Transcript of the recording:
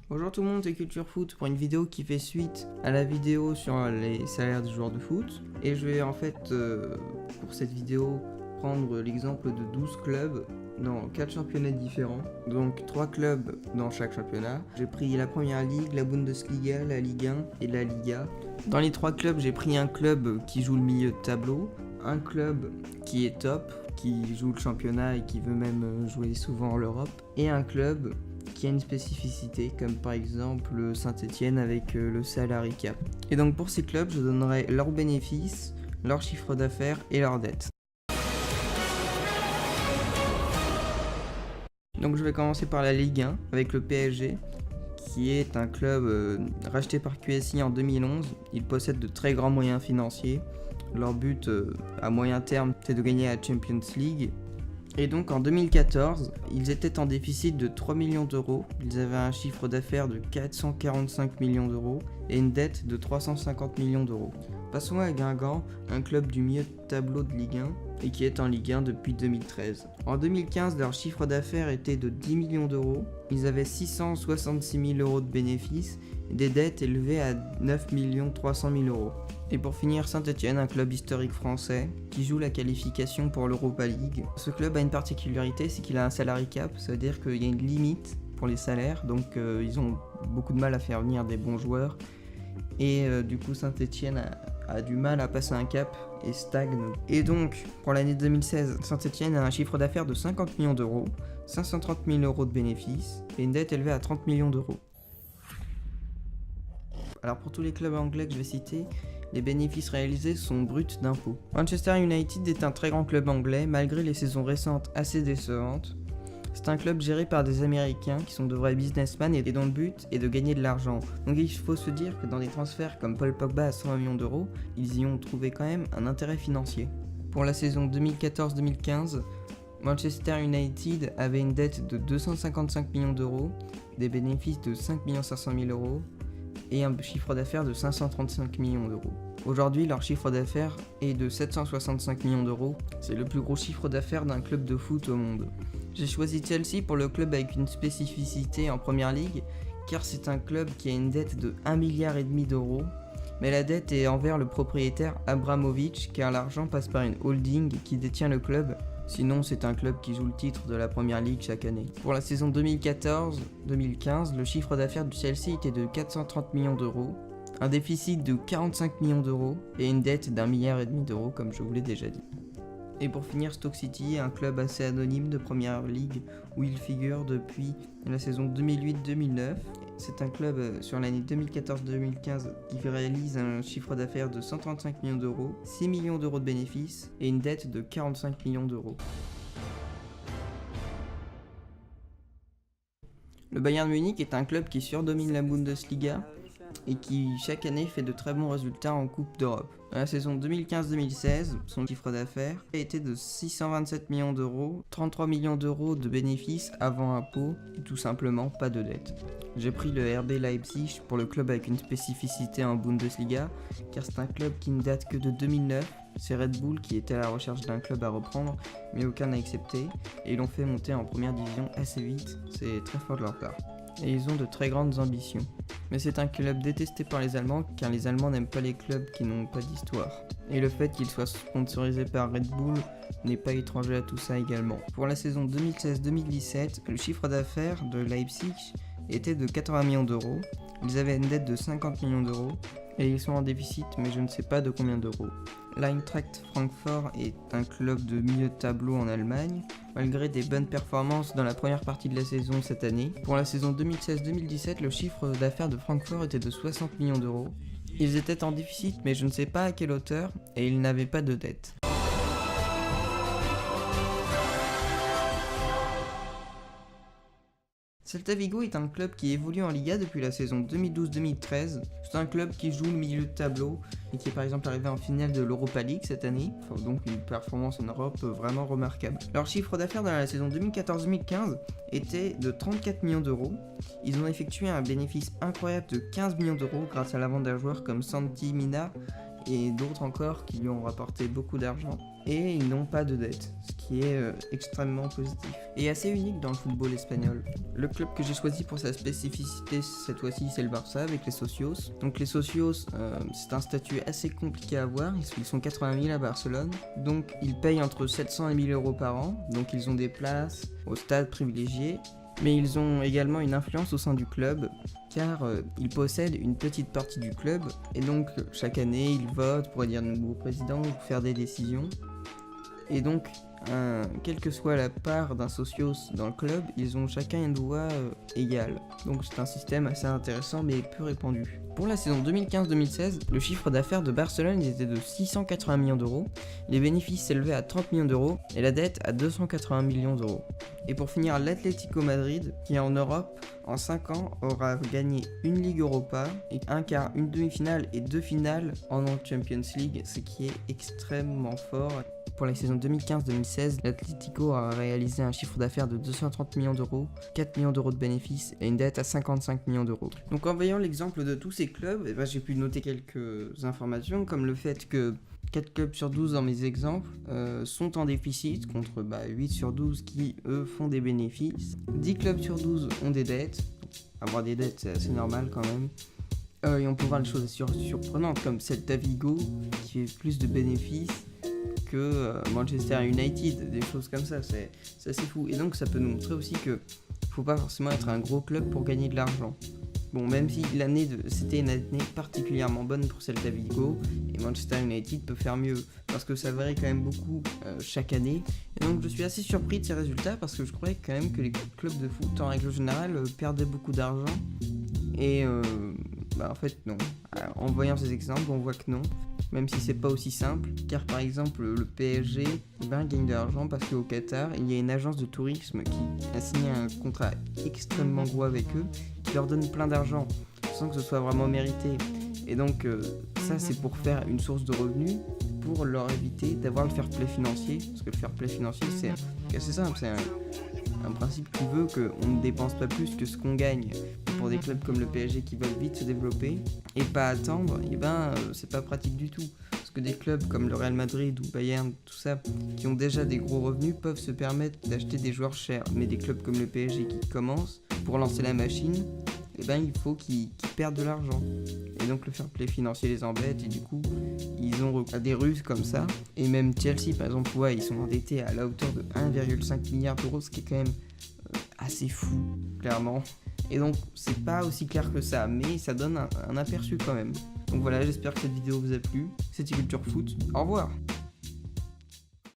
Bonjour tout le monde, c'est Culture Foot pour une vidéo qui fait suite à la vidéo sur les salaires des joueurs de foot. Et je vais en fait, pour cette vidéo, prendre l'exemple de 12 clubs dans 4 championnats différents. Donc 3 clubs dans chaque championnat. J'ai pris la Première Ligue, la Bundesliga, la Ligue 1 et la Liga. Dans les 3 clubs, j'ai pris un club qui joue le milieu de tableau, un club qui est top, qui joue le championnat et qui veut même jouer souvent l'Europe, et un club qui a une spécificité, comme par exemple Saint-Etienne avec le salary cap. Et donc pour ces clubs, je donnerai leurs bénéfices, leur chiffre d'affaires et leurs dettes. Donc je vais commencer par la Ligue 1 avec le PSG, qui est un club racheté par QSI en 2011. Ils possèdent de très grands moyens financiers. Leur but à moyen terme, c'est de gagner la Champions League. Et donc en 2014, ils étaient en déficit de 3 millions d'euros, ils avaient un chiffre d'affaires de 445 millions d'euros et une dette de 350 millions d'euros. Passons à Guingamp, un club du milieu de tableau de Ligue 1 et qui est en Ligue 1 depuis 2013. En 2015, leur chiffre d'affaires était de 10 millions d'euros, ils avaient 666 000 euros de bénéfices et des dettes élevées à 9 300 000 euros. Et pour finir, Saint-Etienne, un club historique français qui joue la qualification pour l'Europa League. Ce club a une particularité, c'est qu'il a un salary cap, ça veut dire qu'il y a une limite pour les salaires, donc ils ont beaucoup de mal à faire venir des bons joueurs. Et du coup, Saint-Etienne a du mal à passer un cap et stagne. Et donc, pour l'année 2016, Saint-Etienne a un chiffre d'affaires de 50 millions d'euros, 530 000 euros de bénéfices et une dette élevée à 30 millions d'euros. Alors pour tous les clubs anglais que je vais citer, les bénéfices réalisés sont bruts d'impôts. Manchester United est un très grand club anglais, malgré les saisons récentes assez décevantes. C'est un club géré par des Américains qui sont de vrais businessmen et dont le but est de gagner de l'argent. Donc il faut se dire que dans des transferts comme Paul Pogba à 120 millions d'euros, ils y ont trouvé quand même un intérêt financier. Pour la saison 2014-2015, Manchester United avait une dette de 255 millions d'euros, des bénéfices de 5 500 000 euros, et un chiffre d'affaires de 535 millions d'euros. Aujourd'hui, leur chiffre d'affaires est de 765 millions d'euros. C'est le plus gros chiffre d'affaires d'un club de foot au monde. J'ai choisi Chelsea pour le club avec une spécificité en Première Ligue, car c'est un club qui a une dette de 1,5 milliard d'euros. Mais la dette est envers le propriétaire Abramovich, car l'argent passe par une holding qui détient le club. Sinon, c'est un club qui joue le titre de la Première Ligue chaque année. Pour la saison 2014-2015, le chiffre d'affaires du Chelsea était de 430 millions d'euros, un déficit de 45 millions d'euros et une dette d'1,5 milliard d'euros, comme je vous l'ai déjà dit. Et pour finir, Stoke City, un club assez anonyme de Première Ligue où il figure depuis la saison 2008-2009. C'est un club sur l'année 2014-2015 qui réalise un chiffre d'affaires de 135 millions d'euros, 6 millions d'euros de bénéfices et une dette de 45 millions d'euros. Le Bayern Munich est un club qui surdomine la Bundesliga et qui chaque année fait de très bons résultats en Coupe d'Europe. Dans la saison 2015-2016, son chiffre d'affaires a été de 627 millions d'euros, 33 millions d'euros de bénéfices avant impôts et tout simplement pas de dette. J'ai pris le RB Leipzig pour le club avec une spécificité en Bundesliga, car c'est un club qui ne date que de 2009. C'est Red Bull qui était à la recherche d'un club à reprendre, mais aucun n'a accepté, et ils l'ont fait monter en première division assez vite, c'est très fort de leur part. Et ils ont de très grandes ambitions. Mais c'est un club détesté par les Allemands, car les Allemands n'aiment pas les clubs qui n'ont pas d'histoire. Et le fait qu'il soit sponsorisé par Red Bull n'est pas étranger à tout ça également. Pour la saison 2016-2017, le chiffre d'affaires de Leipzig était de 80 millions d'euros. Ils avaient une dette de 50 millions d'euros et ils sont en déficit, mais je ne sais pas de combien d'euros. L'Eintracht Francfort est un club de milieu de tableau en Allemagne, malgré des bonnes performances dans la première partie de la saison cette année. Pour la saison 2016-2017, le chiffre d'affaires de Francfort était de 60 millions d'euros. Ils étaient en déficit, mais je ne sais pas à quelle hauteur, et ils n'avaient pas de dette. Celta Vigo est un club qui évolue en Liga depuis la saison 2012-2013. C'est un club qui joue le milieu de tableau et qui est par exemple arrivé en finale de l'Europa League cette année, donc une performance en Europe vraiment remarquable. Leur chiffre d'affaires dans la saison 2014-2015 était de 34 millions d'euros. Ils ont effectué un bénéfice incroyable de 15 millions d'euros grâce à la vente d'un joueur comme Santi Mina et d'autres encore qui lui ont rapporté beaucoup d'argent. et ils n'ont pas de dette, ce qui est extrêmement positif et assez unique dans le football espagnol. Le club que j'ai choisi pour sa spécificité cette fois-ci, c'est le Barça avec les socios. Donc les socios, c'est un statut assez compliqué à avoir, ils sont 80 000 à Barcelone, donc ils payent entre 700 et 1000 euros par an, donc ils ont des places au stade privilégié, mais ils ont également une influence au sein du club, car ils possèdent une petite partie du club, et donc chaque année ils votent pour élire de nouveaux présidents ou faire des décisions. Et donc, quelle que soit la part d'un socios dans le club, ils ont chacun une voix égale. Donc c'est un système assez intéressant mais peu répandu. Pour la saison 2015-2016, le chiffre d'affaires de Barcelone était de 680 millions d'euros, les bénéfices s'élevaient à 30 millions d'euros et la dette à 280 millions d'euros. Et pour finir, l'Atlético Madrid, qui en Europe, en 5 ans, aura gagné une Ligue Europa, et un quart, une demi-finale et 2 finales en Champions League, ce qui est extrêmement fort. Pour la saison 2015-2016, l'Atlético a réalisé un chiffre d'affaires de 230 millions d'euros, 4 millions d'euros de bénéfices et une dette à 55 millions d'euros. Donc en voyant l'exemple de tous ces clubs, j'ai pu noter quelques informations, comme le fait que 4 clubs sur 12 dans mes exemples sont en déficit, contre 8 sur 12 qui, eux, font des bénéfices. 10 clubs sur 12 ont des dettes. Avoir des dettes, c'est assez normal quand même. Et on peut voir des choses surprenantes, comme Celta Vigo, qui fait plus de bénéfices que Manchester United, des choses comme ça, c'est assez fou. Et donc ça peut nous montrer aussi que faut pas forcément être un gros club pour gagner de l'argent. Bon, même si c'était une année particulièrement bonne pour Celta Vigo, et Manchester United peut faire mieux, parce que ça varie quand même beaucoup chaque année. Et donc je suis assez surpris de ces résultats, parce que je croyais quand même que les clubs de foot, en règle générale, perdaient beaucoup d'argent. Et en fait non. Alors, en voyant ces exemples, on voit que non. Même si c'est pas aussi simple, car par exemple le PSG gagne de l'argent parce qu'au Qatar, il y a une agence de tourisme qui a signé un contrat extrêmement gros avec eux, qui leur donne plein d'argent, sans que ce soit vraiment mérité. Et donc ça c'est pour faire une source de revenus, pour leur éviter d'avoir le fair play financier, parce que le fair play financier c'est assez simple, c'est un principe qui veut qu'on ne dépense pas plus que ce qu'on gagne. Pour des clubs comme le PSG qui veulent vite se développer et pas attendre, c'est pas pratique du tout. Parce que des clubs comme le Real Madrid ou Bayern, tout ça, qui ont déjà des gros revenus, peuvent se permettre d'acheter des joueurs chers. Mais des clubs comme le PSG qui commencent, pour lancer la machine, il faut qu'ils perdent de l'argent. Et donc le fair play financier les embête et du coup, ils ont recours à des ruses comme ça. Et même Chelsea, par exemple, ils sont endettés à la hauteur de 1,5 milliard d'euros, ce qui est quand même assez fou, clairement. Et donc c'est pas aussi clair que ça, mais ça donne un aperçu quand même. Donc voilà, j'espère que cette vidéo vous a plu. C'était Culture Foot, au revoir.